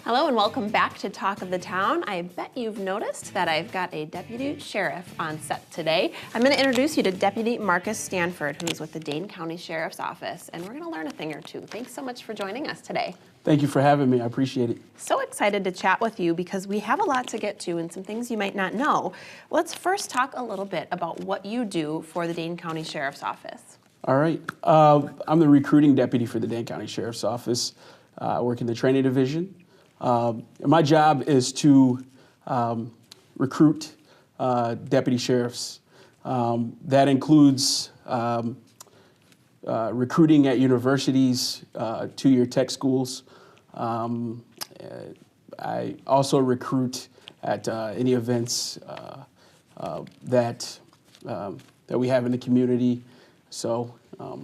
Hello and welcome back to Talk of the Town. I bet you've noticed that I've got a deputy sheriff on set today. I'm going to introduce you to Deputy Marcus Stanford, who's with the Dane County Sheriff's Office, and we're going to learn a thing or two. Thanks so much for joining us today. Thank you for having me. I appreciate it. So excited to chat with you because we have a lot to get to and some things you might not know. Let's first talk a little bit about what you do for the Dane County Sheriff's Office. All right. I'm the recruiting deputy for the Dane County Sheriff's Office. I work in the training division. My job is to recruit deputy sheriffs. That includes recruiting at universities, two-year tech schools. I also recruit at any events that we have in the community. So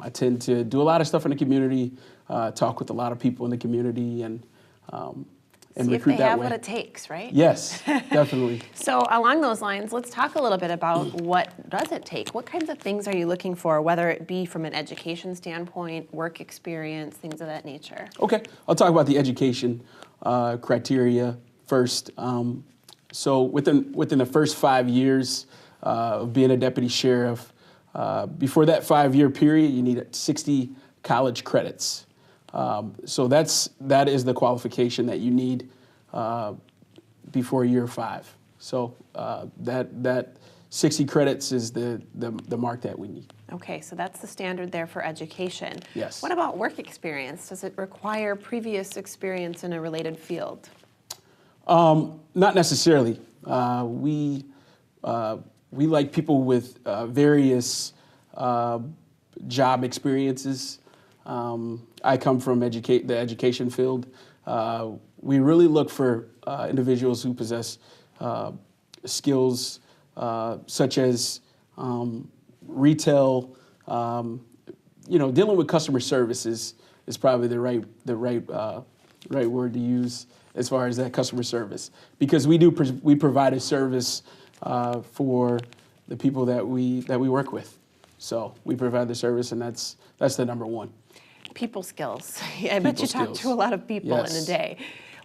I tend to do a lot of stuff in the community, talk with a lot of people in the community, and see if recruit they that have way. what it takes, right? Yes, definitely. So along those lines, let's talk a little bit about what does it take? What kinds of things are you looking for, whether it be from an education standpoint, work experience, things of that nature? Okay, I'll talk about the education criteria first. So within the first 5 years of being a deputy sheriff, before that 5-year period, you need 60 college credits. So that is the qualification that you need before year 5. So that 60 credits is the mark that we need. Okay, so that's the standard there for education. Yes. What about work experience? Does it require previous experience in a related field? Not necessarily. We like people with various job experiences. I come from the education field. We really look for individuals who possess skills such as retail. Dealing with customer services is probably the right word to use as far as that customer service, because we provide a service for the people that we work with. So we provide the service, and that's the number one. People skills. I bet you talk to a lot of people in a day.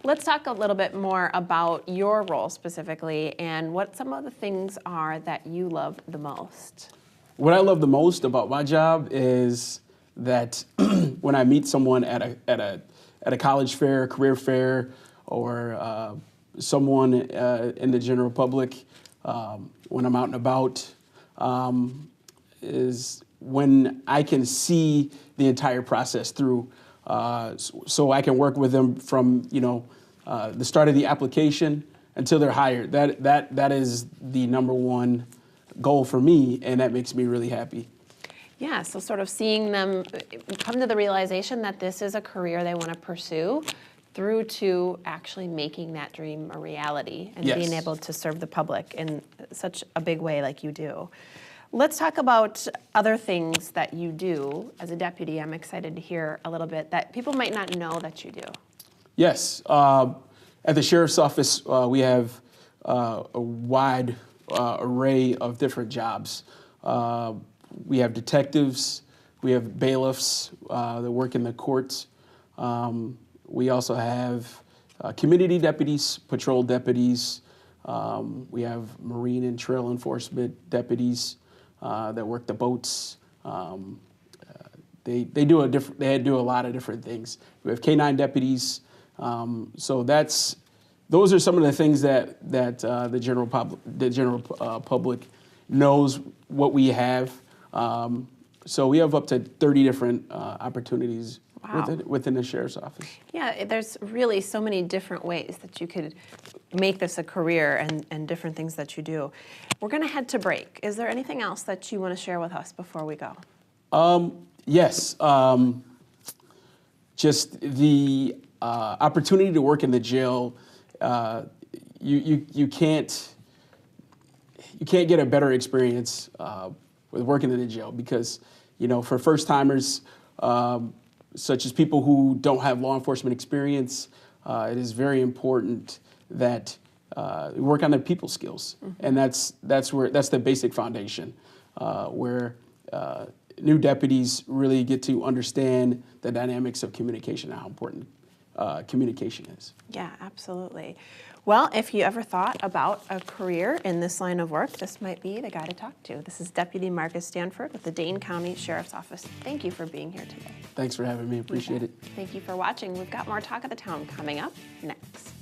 Let's talk a little bit more about your role specifically and what some of the things are that you love the most. What I love the most about my job is that when I meet someone at a college fair, career fair, or someone in the general public, when I'm out and about, is when I can see the entire process through, so I can work with them from the start of the application until they're hired. That is the number one goal for me, and that makes me really happy. Yeah, so sort of seeing them come to the realization that this is a career they want to pursue, through to actually making that dream a reality and being able to serve the public in such a big way like you do. Let's talk about other things that you do as a deputy. I'm excited to hear a little bit that people might not know that you do. Yes. At the Sheriff's Office, we have a wide array of different jobs. We have detectives, we have bailiffs that work in the courts. We also have community deputies, patrol deputies. We have marine and trail enforcement deputies that work the boats. They do a lot of different things. We have K-9 deputies. So those are some of the things that the general public knows what we have. So we have up to 30 different opportunities. Wow. Within the Sheriff's Office. Yeah, there's really so many different ways that you could make this a career and different things that you do. We're going to head to break. Is there anything else that you want to share with us before we go? Yes. Just the opportunity to work in the jail. You can't get a better experience with working in the jail, because for first timers, such as people who don't have law enforcement experience, it is very important that we work on their people skills. Mm-hmm. And that's the basic foundation, where new deputies really get to understand the dynamics of communication and how important communication is. Yeah, absolutely. Well, if you ever thought about a career in this line of work, this might be the guy to talk to. This is Deputy Marcus Stanford with the Dane County Sheriff's Office. Thank you for being here today. Thanks for having me. Appreciate it. Thank you for watching. We've got more Talk of the Town coming up next.